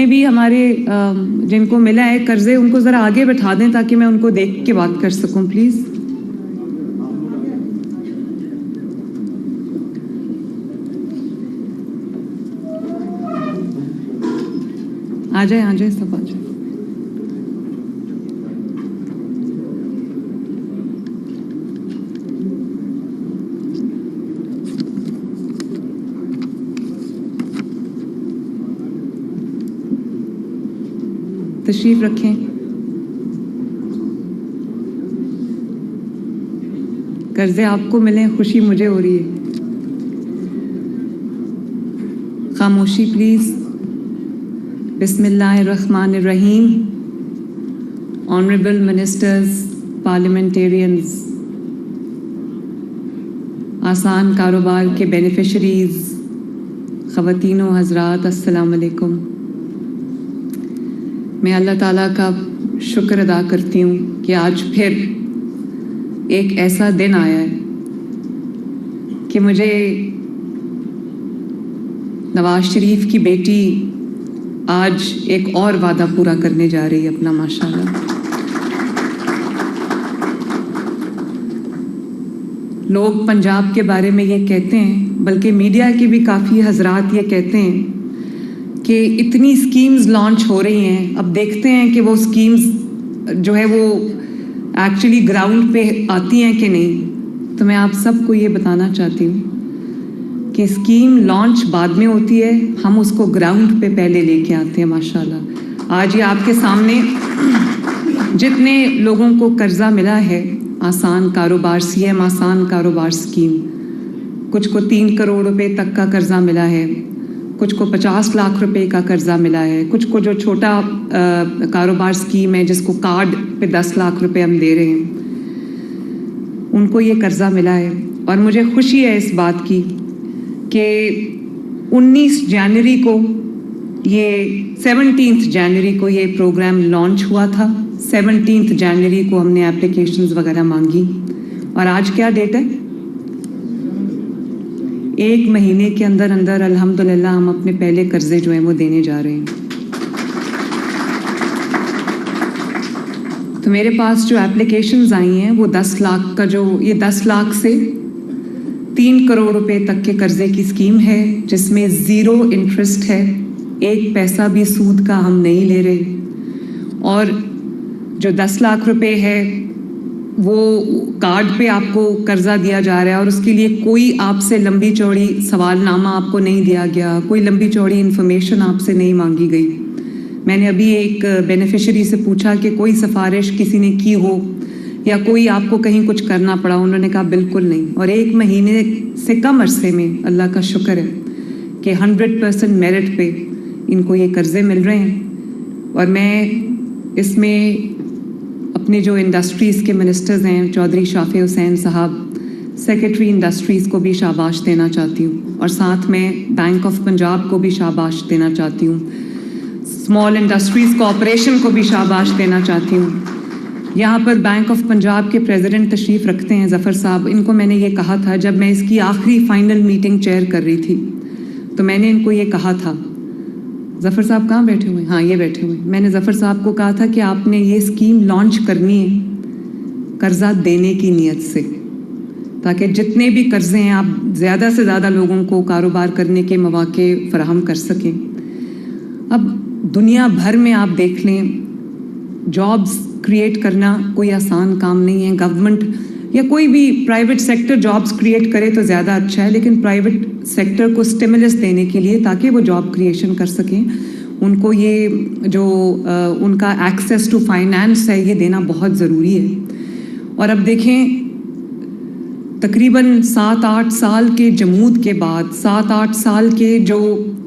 بھی ہمارے جن کو ملا ہے قرضے ان کو ذرا آگے بٹھا دیں تاکہ میں ان کو دیکھ کے بات کر سکوں پلیز. آ جائیں سب آ جائیں. تشریف رکھیں. قرضے آپ کو ملیں خوشی مجھے ہو رہی ہے. خاموشی پلیز. بسم اللہ الرحمن الرحیم. آنریبل منسٹرز، پارلیمنٹیرینز، آسان کاروبار کے بینیفیشریز، خواتین و حضرات، السلام علیکم. میں اللہ تعالیٰ کا شکر ادا کرتی ہوں کہ آج پھر ایک ایسا دن آیا ہے کہ مجھے نواز شریف کی بیٹی آج ایک اور وعدہ پورا کرنے جا رہی ہے اپنا، ماشاءاللہ. لوگ پنجاب کے بارے میں یہ کہتے ہیں، بلکہ میڈیا کے بھی کافی حضرات یہ کہتے ہیں کہ اتنی اسکیمز لانچ ہو رہی ہیں، اب دیکھتے ہیں کہ وہ اسکیمز جو ہے وہ ایکچولی گراؤنڈ پہ آتی ہیں کہ نہیں. تو میں آپ سب کو یہ بتانا چاہتی ہوں کہ اسکیم لانچ بعد میں ہوتی ہے، ہم اس کو گراؤنڈ پہ پہلے لے کے آتے ہیں ماشاءاللہ. آج یہ آپ کے سامنے جتنے لوگوں کو قرضہ ملا ہے، آسان کاروبار، سی ایم آسان کاروبار اسکیم، کچھ کو 3 کروڑ روپے تک کا قرضہ ملا ہے، کچھ کو 50 لاکھ روپے کا قرضہ ملا ہے، کچھ کو جو چھوٹا کاروبار اسکیم ہے جس کو کارڈ پہ 10 لاکھ روپے ہم دے رہے ہیں، ان کو یہ قرضہ ملا ہے. اور مجھے خوشی ہے اس بات کی کہ 19 جنوری کو یہ 17 جنوری کو یہ پروگرام لانچ ہوا تھا. 17 جنوری کو ہم نے اپلیکیشنز وغیرہ مانگی اور آج کیا ڈیٹ ہے؟ 1 مہینے کے اندر الحمدللہ ہم اپنے پہلے قرضے جو ہیں وہ دینے جا رہے ہیں. تو میرے پاس جو اپلیکیشنز آئی ہیں وہ 10 لاکھ کا، جو یہ 10 لاکھ سے 3 کروڑ روپے تک کے قرضے کی اسکیم ہے، جس میں 0 انٹرسٹ ہے، 1 پیسہ بھی سود کا ہم نہیں لے رہے. اور جو 10 لاکھ روپے ہے وہ کارڈ پہ آپ کو قرضہ دیا جا رہا ہے، اور اس کے لیے کوئی آپ سے لمبی چوڑی سوال نامہ آپ کو نہیں دیا گیا، کوئی لمبی چوڑی انفارمیشن آپ سے نہیں مانگی گئی. میں نے ابھی ایک بینیفیشری سے پوچھا کہ کوئی سفارش کسی نے کی ہو یا کوئی آپ کو کہیں کچھ کرنا پڑا، انہوں نے کہا بالکل نہیں. اور 1 مہینے سے کم عرصے میں اللہ کا شکر ہے کہ 100% میرٹ پہ ان کو یہ قرضے مل رہے ہیں. اور میں اس میں اپنے جو انڈسٹریز کے منسٹرز ہیں، چودھری شافع حسین صاحب، سیکرٹری انڈسٹریز کو بھی شاباش دینا چاہتی ہوں، اور ساتھ میں بینک آف پنجاب کو بھی شاباش دینا چاہتی ہوں، اسمال انڈسٹریز کارپوریشن کو بھی شاباش دینا چاہتی ہوں. یہاں پر بینک آف پنجاب کے پریزیڈنٹ تشریف رکھتے ہیں ظفر صاحب. ان کو میں نے یہ کہا تھا جب میں اس کی آخری فائنل میٹنگ چیئر کر رہی تھی، تو میں نے ان کو یہ کہا تھا، ظفر صاحب کہاں بیٹھے ہوئے ہیں؟ ہاں یہ بیٹھے ہوئے ہیں. میں نے ظفر صاحب کو کہا تھا کہ آپ نے یہ اسکیم لانچ کرنی ہے قرضہ دینے کی نیت سے، تاکہ جتنے بھی قرضے ہیں آپ زیادہ سے زیادہ لوگوں کو کاروبار کرنے کے مواقع فراہم کر سکیں. اب دنیا بھر میں آپ دیکھ لیں، جابز کریٹ کرنا کوئی آسان کام نہیں ہے. گورنمنٹ یا کوئی بھی پرائیویٹ سیکٹر جابز کریٹ کرے تو زیادہ اچھا ہے، لیکن پرائیویٹ سیکٹر کو اسٹیمولس دینے کے لیے تاکہ وہ جاب کریشن کر سکیں، ان کو یہ جو ان کا ایکسیس ٹو فائنانس ہے یہ دینا بہت ضروری ہے. اور اب دیکھیں تقریباً 7-8 سال کے جمود کے بعد، 7-8 سال کے جو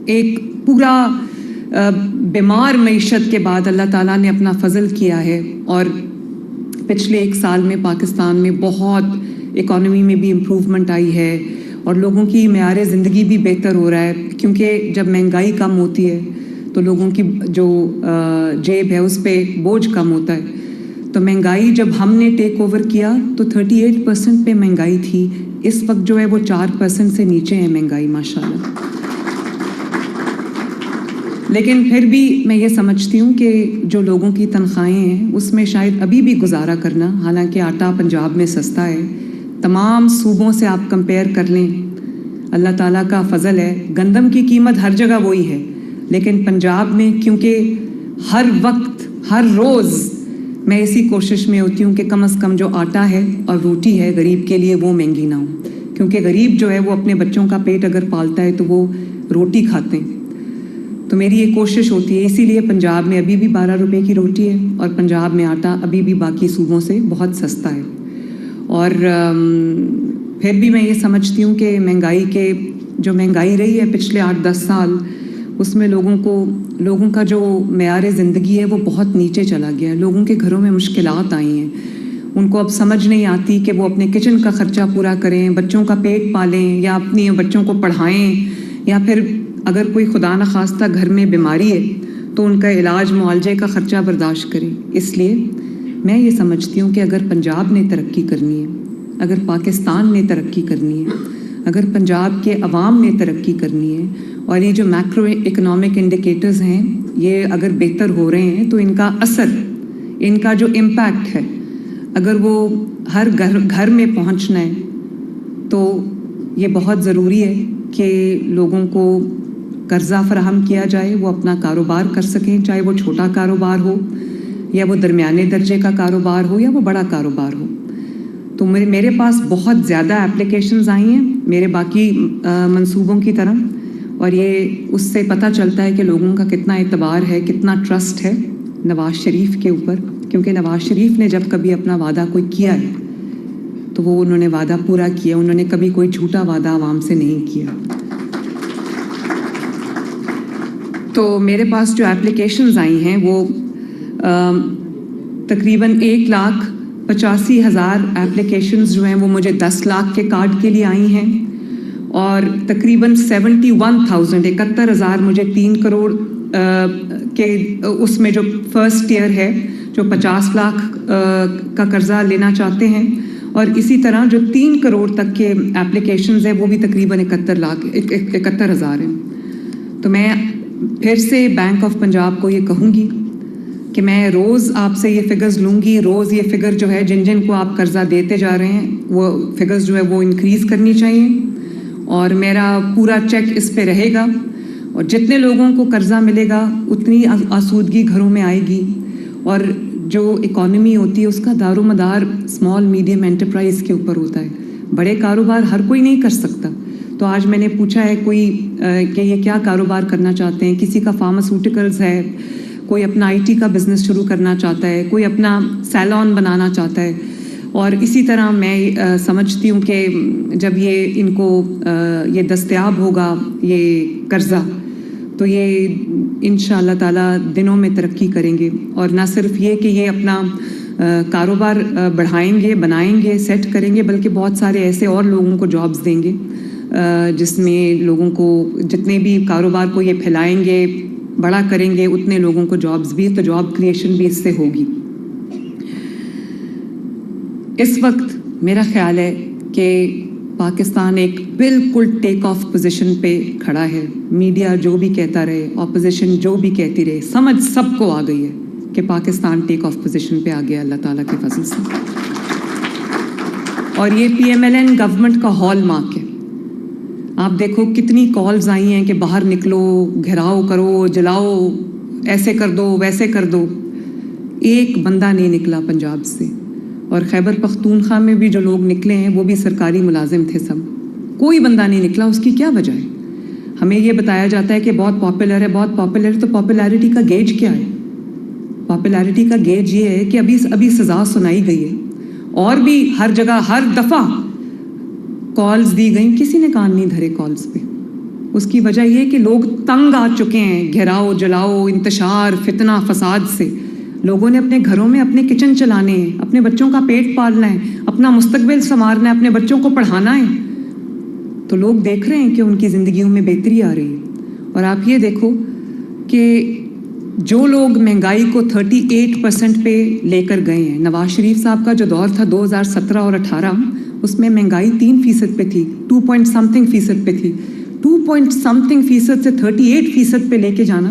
ایک پورا بیمار معیشت کے بعد اللہ تعالیٰ نے اپنا فضل کیا ہے، اور پچھلے 1 سال میں پاکستان میں بہت اکانومی میں بھی امپروومنٹ آئی ہے، اور لوگوں کی معیار زندگی بھی بہتر ہو رہا ہے، کیونکہ جب مہنگائی کم ہوتی ہے تو لوگوں کی جو جیب ہے اس پہ بوجھ کم ہوتا ہے. تو مہنگائی جب ہم نے ٹیک اوور کیا تو 38% پہ مہنگائی تھی، اس وقت جو ہے وہ 4% سے نیچے ہے مہنگائی ماشاءاللہ. لیکن پھر بھی میں یہ سمجھتی ہوں کہ جو لوگوں کی تنخواہیں ہیں اس میں شاید ابھی بھی گزارا کرنا، حالانکہ آٹا پنجاب میں سستا ہے، تمام صوبوں سے آپ کمپیئر کر لیں، اللہ تعالیٰ کا فضل ہے، گندم کی قیمت ہر جگہ وہی ہے، لیکن پنجاب میں کیونکہ ہر وقت ہر روز میں اسی کوشش میں ہوتی ہوں کہ کم از کم جو آٹا ہے اور روٹی ہے غریب کے لیے وہ مہنگی نہ ہو، کیونکہ غریب جو ہے وہ اپنے بچوں کا پیٹ اگر پالتا ہے تو وہ روٹی کھاتے ہیں، تو میری یہ کوشش ہوتی ہے، اسی لیے پنجاب میں ابھی بھی 12 روپے کی روٹی ہے اور پنجاب میں آٹا ابھی بھی باقی صوبوں سے بہت سستا ہے۔ اور پھر بھی میں یہ سمجھتی ہوں کہ مہنگائی رہی ہے پچھلے 8-10 سال، اس میں لوگوں کا جو معیار زندگی ہے وہ بہت نیچے چلا گیا ہے، لوگوں کے گھروں میں مشکلات آئی ہیں، ان کو اب سمجھ نہیں آتی کہ وہ اپنے کچن کا خرچہ پورا کریں، بچوں کا پیٹ پالیں یا اپنی بچوں کو پڑھائیں، یا پھر اگر کوئی خدا نخواستہ گھر میں بیماری ہے تو ان کا علاج معالجے کا خرچہ برداشت کریں۔ اس لیے میں یہ سمجھتی ہوں کہ اگر پنجاب نے ترقی کرنی ہے، اگر پاکستان نے ترقی کرنی ہے، اگر پنجاب کے عوام نے ترقی کرنی ہے، اور یہ جو میکرو اکنامک انڈیکیٹرز ہیں یہ اگر بہتر ہو رہے ہیں تو ان کا اثر، ان کا جو امپیکٹ ہے، اگر وہ ہر گھر میں پہنچنا ہے تو یہ بہت ضروری ہے کہ لوگوں کو قرضہ فراہم کیا جائے، وہ اپنا کاروبار کر سکیں، چاہے وہ چھوٹا کاروبار ہو یا وہ درمیانے درجے کا کاروبار ہو یا وہ بڑا کاروبار ہو۔ تو میرے پاس بہت زیادہ اپلیکیشنز آئی ہیں میرے باقی منصوبوں کی طرح، اور یہ اس سے پتہ چلتا ہے کہ لوگوں کا کتنا اعتبار ہے، کتنا ٹرسٹ ہے نواز شریف کے اوپر، کیونکہ نواز شریف نے جب کبھی اپنا وعدہ کوئی کیا ہے تو وہ انہوں نے وعدہ پورا کیا، انہوں نے کبھی کوئی جھوٹا وعدہ عوام سے نہیں کیا۔ تو میرے پاس جو اپلیکیشنز آئی ہیں وہ تقریباً 1,85,000 اپلیکیشنز جو ہیں وہ مجھے 10 لاکھ کے کارڈ کے لیے آئی ہیں، اور تقریباً 71,000 مجھے 3 کروڑ کے اس میں جو فرسٹ ایئر ہے جو 50 لاکھ کا قرضہ لینا چاہتے ہیں، اور اسی طرح جو 3 کروڑ تک کے اپلیکیشنز ہیں وہ بھی تقریباً 71,000 ہیں۔ تو میں پھر سے بینک آف پنجاب کو یہ کہوں گی کہ میں روز آپ سے یہ فگرز لوں گی، روز یہ فگر جو ہے جن کو آپ قرضہ دیتے جا رہے ہیں وہ فگرز جو ہے وہ انکریز کرنی چاہیے، اور میرا پورا چیک اس پہ رہے گا، اور جتنے لوگوں کو قرضہ ملے گا اتنی آسودگی گھروں میں آئے گی، اور جو اکانومی ہوتی ہے اس کا دار و مدار اسمال میڈیم انٹرپرائز کے اوپر ہوتا ہے، بڑے کاروبار ہر کوئی نہیں کر سکتا۔ تو آج میں نے پوچھا ہے کوئی کہ یہ کیا کاروبار کرنا چاہتے ہیں، کسی کا فارماسیوٹیکلز ہے، کوئی اپنا IT کا بزنس شروع کرنا چاہتا ہے، کوئی اپنا سیلون بنانا چاہتا ہے، اور اسی طرح میں سمجھتی ہوں کہ جب یہ ان کو یہ دستیاب ہوگا یہ قرضہ تو یہ انشاءاللہ تعالیٰ دنوں میں ترقی کریں گے، اور نہ صرف یہ کہ یہ اپنا کاروبار بڑھائیں گے، بنائیں گے، سیٹ کریں گے، بلکہ بہت سارے ایسے اور لوگوں کو جابز دیں گے، جس میں لوگوں کو جتنے بھی کاروبار کو یہ پھیلائیں گے، بڑا کریں گے، اتنے لوگوں کو جابز بھی، تو جاب کریشن بھی اس سے ہوگی۔ اس وقت میرا خیال ہے کہ پاکستان ایک بالکل ٹیک آف پوزیشن پہ کھڑا ہے، میڈیا جو بھی کہتا رہے، اپوزیشن جو بھی کہتی رہے، سمجھ سب کو آ گئی ہے کہ پاکستان ٹیک آف پوزیشن پہ آ گیا اللہ تعالیٰ کے فضل سے، اور یہ PMLN گورنمنٹ کا ہال مارک ہے۔ آپ دیکھو کتنی کالز آئی ہیں کہ باہر نکلو، گھیراؤ کرو، جلاؤ، ایسے کر دو، ویسے کر دو، ایک بندہ نہیں نکلا پنجاب سے، اور خیبر پختونخوا میں بھی جو لوگ نکلے ہیں وہ بھی سرکاری ملازم تھے، سب کوئی بندہ نہیں نکلا۔ اس کی کیا وجہ ہے؟ ہمیں یہ بتایا جاتا ہے کہ بہت پاپولر ہے، بہت پاپولر، تو پاپولیرٹی کا گیج کیا ہے؟ پاپولیرٹی کا گیج یہ ہے کہ ابھی سزا سنائی گئی ہے، اور بھی ہر جگہ ہر دفعہ کالز دی گئیں، کسی نے کان نہیں دھرے کالز پہ۔ اس کی وجہ یہ کہ لوگ تنگ آ چکے ہیں گھیراؤ، جلاؤ، انتشار، فتنہ، فساد سے۔ لوگوں نے اپنے گھروں میں اپنے کچن چلانے ہیں، اپنے بچوں کا پیٹ پالنا ہے، اپنا مستقبل سنوارنا ہے، اپنے بچوں کو پڑھانا ہے، تو لوگ دیکھ رہے ہیں کہ ان کی زندگیوں میں بہتری آ رہی ہے۔ اور آپ یہ دیکھو کہ جو لوگ مہنگائی کو 38% پہ لے کر گئے ہیں، نواز شریف صاحب کا جو دور تھا 2017 اور 18، اس میں مہنگائی 3% پہ تھی، 2 point something فیصد پہ تھی، 2 point something فیصد سے 38% پہ لے کے جانا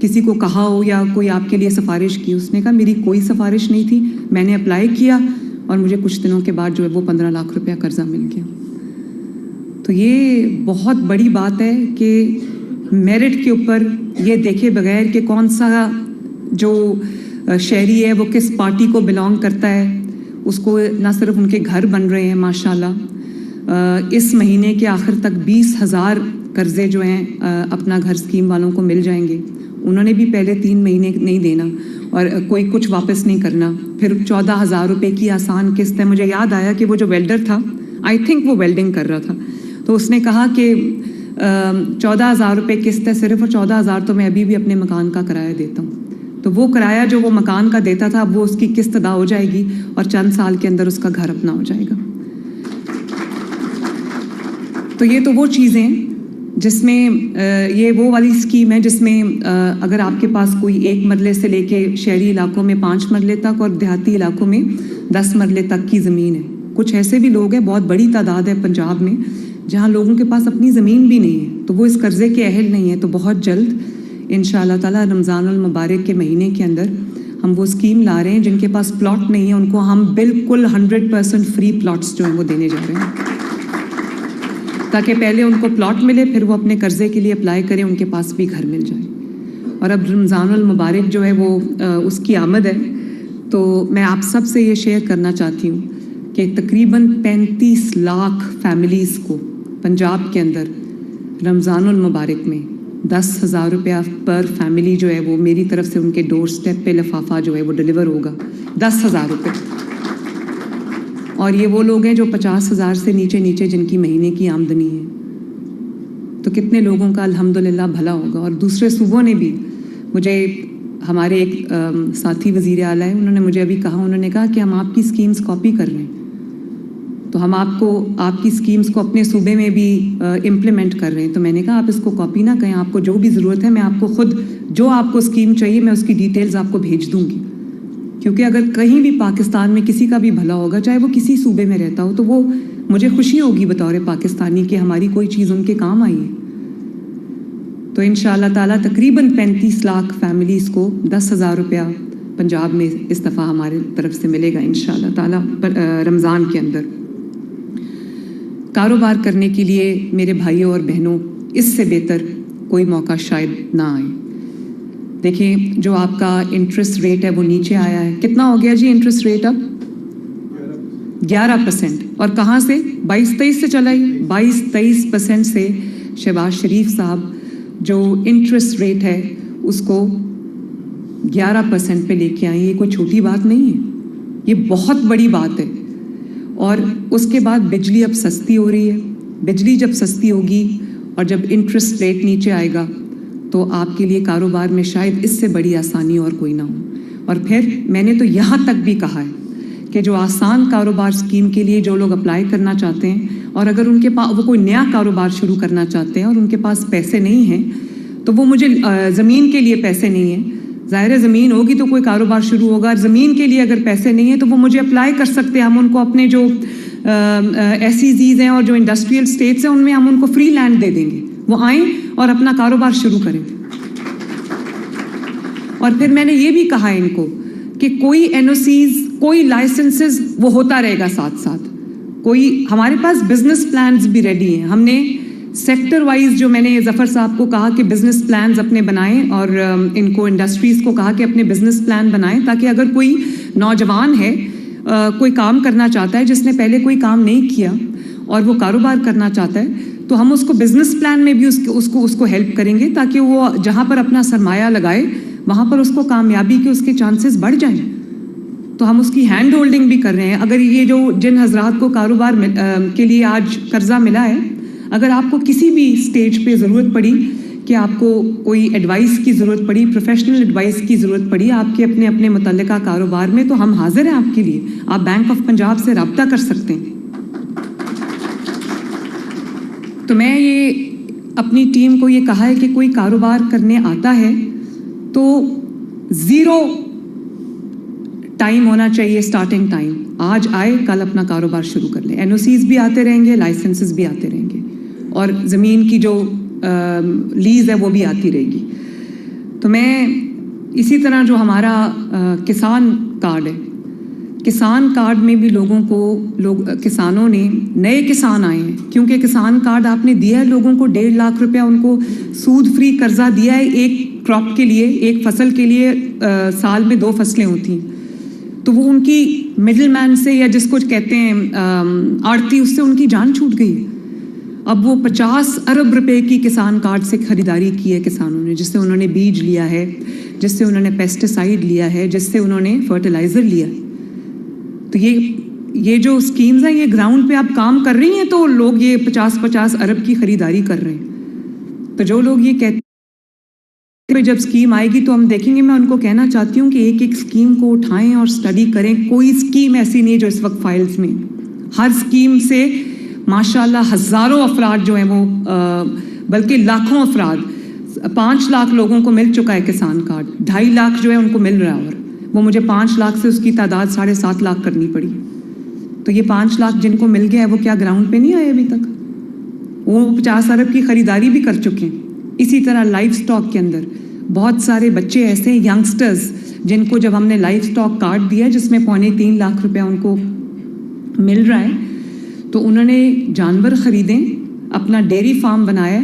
کسی کو کہا ہو یا کوئی آپ کے لیے سفارش کی؟ اس نے کہا میری کوئی سفارش نہیں تھی, میں نے اپلائی کیا اور مجھے کچھ دنوں کے بعد جو ہے وہ 15 لاکھ روپیہ قرضہ مل گیا. تو یہ بہت بڑی بات ہے کہ میرٹ کے اوپر یہ دیکھے بغیر کہ کون سا جو شہری ہے وہ کس پارٹی کو بلانگ کرتا ہے, اس کو نہ صرف ان کے گھر بن رہے ہیں ماشاءاللہ, اس مہینے کے آخر تک 20,000 قرضے جو ہیں اپنا گھر اسکیم والوں کو مل جائیں گے. انہوں نے بھی پہلے 3 مہینے نہیں دینا اور کوئی کچھ واپس نہیں کرنا. پھر 14,000 روپے کی آسان قسط ہے. مجھے یاد آیا کہ وہ جو ویلڈر تھا, آئی تھنک وہ ویلڈنگ کر رہا تھا, تو اس نے کہا کہ 14,000 روپے قسط ہے صرف, اور 14,000 تو میں ابھی بھی اپنے مکان کا کرایہ دیتا ہوں. تو وہ کرایہ جو وہ مکان کا دیتا تھا اب وہ اس کی قسط ادا ہو جائے گی اور چند سال کے اندر اس کا گھر اپنا ہو جائے گا. تو یہ تو وہ چیزیں جس میں یہ وہ والی اسکیم ہے جس میں اگر آپ کے پاس کوئی 1 مرلے سے لے کے شہری علاقوں میں 5 مرلے تک اور دیہاتی علاقوں میں 10 مرلے تک کی زمین ہے. کچھ ایسے بھی لوگ ہیں, بہت بڑی تعداد ہے پنجاب میں, جہاں لوگوں کے پاس اپنی زمین بھی نہیں ہے, تو وہ اس قرضے کے اہل نہیں ہے. تو بہت جلد انشاءاللہ تعالیٰ رمضان المبارک کے مہینے کے اندر ہم وہ اسکیم لا رہے ہیں. جن کے پاس پلاٹ نہیں ہے ان کو ہم بالکل 100% فری پلاٹس جو ہیں وہ دینے جا رہے ہیں, تاکہ پہلے ان کو پلاٹ ملے, پھر وہ اپنے قرضے کے لیے اپلائی کریں, ان کے پاس بھی گھر مل جائے. اور اب رمضان المبارک جو ہے وہ اس کی آمد ہے, تو میں آپ سب سے یہ شیئر کرنا چاہتی ہوں کہ تقریباً 35 لاکھ فیملیز کو پنجاب کے اندر رمضان المبارک میں 10,000 روپیہ پر فیملی جو ہے وہ میری طرف سے ان کے ڈور سٹیپ پہ لفافہ جو ہے وہ ڈیلیور ہوگا. 10,000 روپے. اور یہ وہ لوگ ہیں جو 50,000 سے نیچے جن کی مہینے کی آمدنی ہے. تو کتنے لوگوں کا الحمدللہ بھلا ہوگا. اور دوسرے صوبوں نے بھی مجھے, ہمارے ایک ساتھی وزیر اعلیٰ ہیں, انہوں نے مجھے ابھی کہا, انہوں نے کہا کہ ہم آپ کی اسکیمز کاپی کر رہے ہیں, تو ہم آپ کی اسکیمز کو اپنے صوبے میں بھی امپلیمنٹ کر رہے ہیں. تو میں نے کہا آپ اس کو کاپی نہ کریں, آپ کو جو بھی ضرورت ہے میں آپ کو خود جو آپ کو اسکیم چاہیے میں اس کی ڈیٹیلز آپ کو بھیج دوں گی. کیونکہ اگر کہیں بھی پاکستان میں کسی کا بھی بھلا ہوگا, چاہے وہ کسی صوبے میں رہتا ہو, تو وہ مجھے خوشی ہوگی بطور پاکستانی کہ ہماری کوئی چیز ان کے کام آئی ہے. تو انشاءاللہ تعالیٰ تقریباً 35 لاکھ فیملیز کو 10,000 روپیہ پنجاب میں اس دفعہ ہمارے طرف سے ملے گا انشاءاللہ تعالیٰ رمضان کے اندر. کاروبار کرنے کے لیے میرے بھائیوں اور بہنوں اس سے بہتر کوئی موقع شاید نہ آئے. دیکھیں جو آپ کا انٹرسٹ ریٹ ہے وہ نیچے آیا ہے. کتنا ہو گیا جی انٹرسٹ ریٹ؟ اب 11%. اور کہاں سے؟ 22-23 سے چلا ہی. 22-23% سے شہباز شریف صاحب جو انٹرسٹ ریٹ ہے اس کو 11% پہ لے کے آئیں. یہ کوئی چھوٹی بات نہیں ہے, یہ بہت بڑی بات ہے. اور اس کے بعد بجلی اب سستی ہو رہی ہے. بجلی جب سستی ہوگی اور جب انٹرسٹ ریٹ نیچے آئے گا تو آپ کے لیے کاروبار میں شاید اس سے بڑی آسانی اور کوئی نہ ہو. اور پھر میں نے تو یہاں تک بھی کہا ہے کہ جو آسان کاروبار اسکیم کے لیے جو لوگ اپلائی کرنا چاہتے ہیں, اور اگر ان کے پاس وہ کوئی نیا کاروبار شروع کرنا چاہتے ہیں اور ان کے پاس پیسے نہیں ہیں, تو وہ مجھے زمین کے لیے پیسے نہیں ہیں, ظاہر ہے زمین ہوگی تو کوئی کاروبار شروع ہوگا. زمین کے لیے اگر پیسے نہیں ہیں تو وہ مجھے اپلائی کر سکتے ہیں. ہم ان کو اپنے جو SEZs ہیں اور جو انڈسٹریل اسٹیٹس ہیں ان میں ہم ان کو فری لینڈ دے دیں گے, وہ آئیں اور اپنا کاروبار شروع کریں. اور پھر میں نے یہ بھی کہا ان کو کہ کوئی NOCs کوئی لائسنسز وہ ہوتا رہے گا ساتھ ساتھ. کوئی ہمارے پاس بزنس پلانز بھی ریڈی ہیں. ہم نے سیکٹر وائز جو میں نے ظفر صاحب کو کہا کہ بزنس پلانز اپنے بنائیں, اور ان کو انڈسٹریز کو کہا کہ اپنے بزنس پلان بنائیں, تاکہ اگر کوئی نوجوان ہے کوئی کام کرنا چاہتا ہے جس نے پہلے کوئی کام نہیں کیا اور وہ کاروبار کرنا چاہتا ہے, تو ہم اس کو بزنس پلان میں بھی اس کو ہیلپ کریں گے, تاکہ وہ جہاں پر اپنا سرمایہ لگائے وہاں پر اس کو کامیابی کے اس کے چانسز بڑھ جائیں. تو ہم اس کی ہینڈ ہولڈنگ بھی کر رہے ہیں. اگر یہ جو جن حضرات کو کاروبار کے لیے آج قرضہ ملا ہے, اگر آپ کو کسی بھی سٹیج پہ ضرورت پڑی کہ آپ کو کوئی ایڈوائس کی ضرورت پڑی, پروفیشنل ایڈوائس کی ضرورت پڑی آپ کے اپنے متعلقہ کاروبار میں, تو ہم حاضر ہیں آپ کے لیے. آپ بینک آف پنجاب سے رابطہ کر سکتے ہیں. تو میں یہ اپنی ٹیم کو یہ کہا ہے کہ کوئی کاروبار کرنے آتا ہے تو 0 ٹائم ہونا چاہیے, سٹارٹنگ ٹائم. آج آئے کل اپنا کاروبار شروع کر لیں. NOCs بھی آتے رہیں گے, لائسنسز بھی آتے رہیں گے. اور زمین کی جو لیز ہے وہ بھی آتی رہے گی. تو میں اسی طرح جو ہمارا کسان کارڈ ہے، کسان کارڈ میں بھی کسانوں نے، نئے کسان آئے ہیں، کیونکہ کسان کارڈ آپ نے دیا ہے لوگوں کو 1.5 لاکھ روپیہ ان کو سود فری قرضہ دیا ہے ایک کراپ کے لیے، ایک فصل کے لیے. سال میں 2 فصلیں ہوتی ہیں، تو وہ ان کی مڈل مین سے، یا جس کو کہتے ہیں آڑتی، اس سے ان کی جان چھوٹ گئی. اب وہ 50 ارب روپے کی کسان کارڈ سے خریداری کی ہے کسانوں نے، جس سے انہوں نے بیج لیا ہے، جس سے انہوں نے پیسٹیسائیڈ لیا ہے، جس سے انہوں نے فرٹیلائزر لیا ہے. تو یہ جو اسکیمز ہیں یہ گراؤنڈ پہ آپ کام کر رہی ہیں، تو لوگ یہ 50 ارب کی خریداری کر رہے ہیں. تو جو لوگ یہ کہتے ہیں جب اسکیم آئے گی تو ہم دیکھیں گے، میں ان کو کہنا چاہتی ہوں کہ ایک ایک اسکیم کو اٹھائیں اور اسٹڈی کریں. کوئی اسکیم ایسی نہیں جو اس وقت فائلز میں، ہر اسکیم سے ماشاءاللہ ہزاروں افراد جو ہیں وہ، بلکہ لاکھوں افراد، 5 لاکھ لوگوں کو مل چکا ہے کسان کارڈ، 2.5 لاکھ جو ہے ان کو مل رہا ہے، اور وہ مجھے 5 لاکھ سے اس کی تعداد 7.5 لاکھ کرنی پڑی. تو یہ 5 لاکھ جن کو مل گیا ہے وہ کیا گراؤنڈ پہ نہیں آئے ابھی تک؟ وہ 50 ارب کی خریداری بھی کر چکے ہیں. اسی طرح لائف سٹاک کے اندر بہت سارے بچے ایسے ہیں، ینگسٹرز، جن کو جب ہم نے لائف سٹاک کارڈ دیا جس میں 3.25 لاکھ روپیہ ان کو مل رہا ہے، تو انہوں نے جانور خریدیں، اپنا ڈیری فارم بنایا،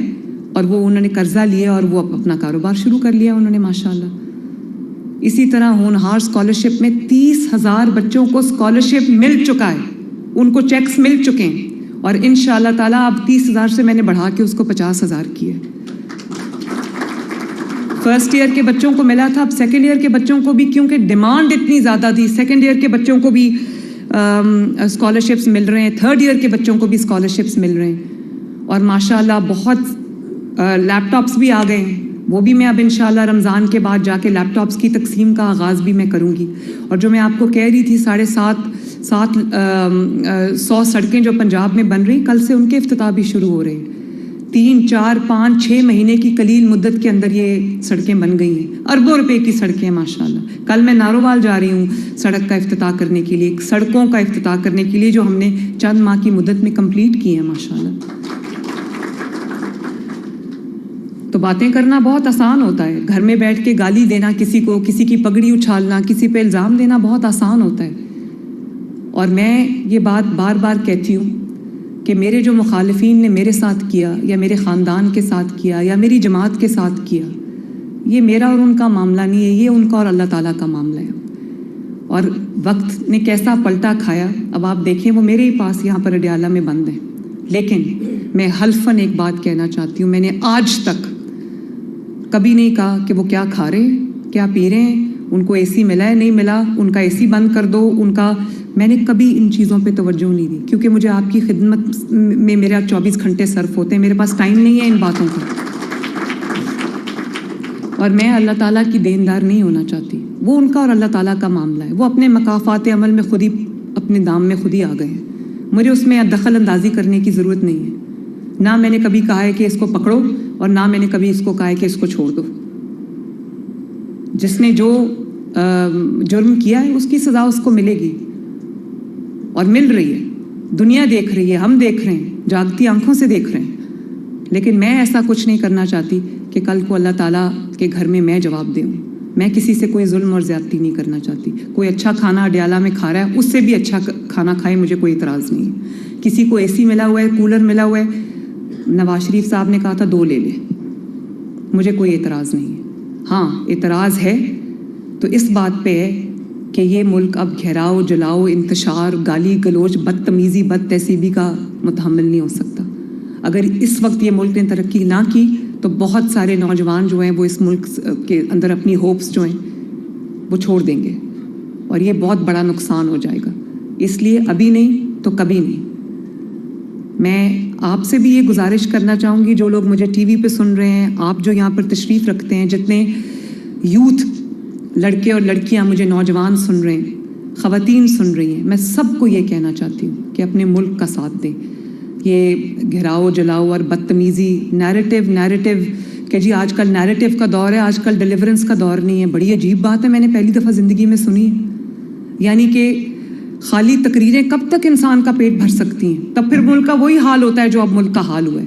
اور وہ انہوں نے قرضہ لیا اور وہ اپنا کاروبار شروع کر لیا انہوں نے ماشاءاللہ. اسی طرح ہونہار اسکالرشپ میں 30,000 بچوں کو اسکالرشپ مل چکا ہے، ان کو چیکس مل چکے ہیں، اور انشاءاللہ تعالیٰ اب 30,000 سے میں نے بڑھا کے اس کو 50,000 کیا ہے. فرسٹ ایئر کے بچوں کو ملا تھا، اب سیکنڈ ایئر کے بچوں کو بھی، کیونکہ ڈیمانڈ اتنی زیادہ تھی، سیکنڈ ایئر کے بچوں کو بھی اسکالرشپس مل رہے ہیں، تھرڈ ایئر کے بچوں کو بھی اسکالرشپس مل رہے ہیں. اور ماشاءاللہ بہت لیپ ٹاپس بھی آ گئے ہیں، وہ بھی میں اب انشاءاللہ رمضان کے بعد جا کے لیپ ٹاپس کی تقسیم کا آغاز بھی میں کروں گی. اور جو میں آپ کو کہہ رہی تھی 750 سڑکیں جو پنجاب میں بن رہی، کل سے ان کے افتتاح بھی شروع ہو رہے ہیں. 3 4 5 6 مہینے کی قلیل مدت کے اندر یہ سڑکیں بن گئی ہیں، اربوں روپے کی سڑکیں ماشاءاللہ. کل میں نارووال جا رہی ہوں سڑک کا افتتاح کرنے کے لیے، سڑکوں کا افتتاح کرنے کے لیے جو ہم نے چند ماہ کی مدت میں کمپلیٹ کی ہیں ماشاءاللہ. تو باتیں کرنا بہت آسان ہوتا ہے، گھر میں بیٹھ کے گالی دینا کسی کو، کسی کی پگڑی اچھالنا، کسی پہ الزام دینا بہت آسان ہوتا ہے. اور میں یہ بات بار بار کہتی ہوں کہ میرے جو مخالفین نے میرے ساتھ کیا، یا میرے خاندان کے ساتھ کیا، یا میری جماعت کے ساتھ کیا، یہ میرا اور ان کا معاملہ نہیں ہے، یہ ان کا اور اللہ تعالیٰ کا معاملہ ہے. اور وقت نے کیسا پلٹا کھایا، اب آپ دیکھیں وہ میرے ہی پاس یہاں پر اڈیالہ میں بند ہیں. لیکن میں حلفاً ایک بات کہنا چاہتی ہوں، میں نے آج تک کبھی نہیں کہا کہ وہ کیا کھا رہے ہیں، کیا پی رہے ہیں، ان کو اے سی ملا ہے نہیں ملا، ان کا اے سی بند کر دو، ان کا، میں نے کبھی ان چیزوں پہ توجہ نہیں دی، کیونکہ مجھے آپ کی خدمت میں میرا 24 گھنٹے صرف ہوتے ہیں، میرے پاس ٹائم نہیں ہے ان باتوں کا. اور میں اللہ تعالیٰ کی دیندار نہیں ہونا چاہتی، وہ ان کا اور اللہ تعالیٰ کا معاملہ ہے. وہ اپنے مکافات عمل میں خود ہی، اپنے دام میں خود ہی آ گئے ہیں، مجھے اس میں دخل اندازی کرنے کی ضرورت نہیں ہے. نہ میں نے کبھی کہا ہے کہ اس کو پکڑو، اور نہ میں نے کبھی اس کو کہا ہے کہ اس کو چھوڑ دو. جس نے جو جرم کیا ہے اس کی سزا اس کو ملے گی، اور مل رہی ہے، دنیا دیکھ رہی ہے، ہم دیکھ رہے ہیں، جاگتی آنکھوں سے دیکھ رہے ہیں. لیکن میں ایسا کچھ نہیں کرنا چاہتی کہ کل کو اللہ تعالیٰ کے گھر میں میں جواب دوں. میں کسی سے کوئی ظلم اور زیادتی نہیں کرنا چاہتی. کوئی اچھا کھانا اڈیالہ میں کھا رہا ہے، اس سے بھی اچھا کھانا کھائے، مجھے کوئی اعتراض نہیں ہے. کسی کو اے سی ملا ہوا ہے، کولر ملا ہوا ہے، نواز شریف صاحب نے کہا تھا 2 لے لے، مجھے کوئی اعتراض نہیں ہے. ہاں اعتراض ہے تو اس بات پہ ہے کہ یہ ملک اب گھیراؤ، جلاؤ، انتشار، گالی گلوچ، بدتمیزی، بد تہذیبی کا متحمل نہیں ہو سکتا. اگر اس وقت یہ ملک نے ترقی نہ کی تو بہت سارے نوجوان جو ہیں وہ اس ملک کے اندر اپنی ہوپس جو ہیں وہ چھوڑ دیں گے، اور یہ بہت بڑا نقصان ہو جائے گا. اس لیے ابھی نہیں تو کبھی نہیں. میں آپ سے بھی یہ گزارش کرنا چاہوں گی، جو لوگ مجھے ٹی وی پہ سن رہے ہیں، آپ جو یہاں پر تشریف رکھتے ہیں، جتنے یوتھ، لڑکے اور لڑکیاں، مجھے نوجوان سن رہے ہیں، خواتین سن رہی ہیں، میں سب کو یہ کہنا چاہتی ہوں کہ اپنے ملک کا ساتھ دیں. یہ گھراؤ، جلاؤ اور بدتمیزی، نیریٹو کہ جی آج کل نیریٹو کا دور ہے، آج کل ڈیلیورنس کا دور نہیں ہے، بڑی عجیب بات ہے، میں نے پہلی دفعہ زندگی میں سنی ہے. یعنی کہ خالی تقریریں کب تک انسان کا پیٹ بھر سکتی ہیں؟ تب پھر ملک کا وہی حال ہوتا ہے جو اب ملک کا حال ہوا ہے.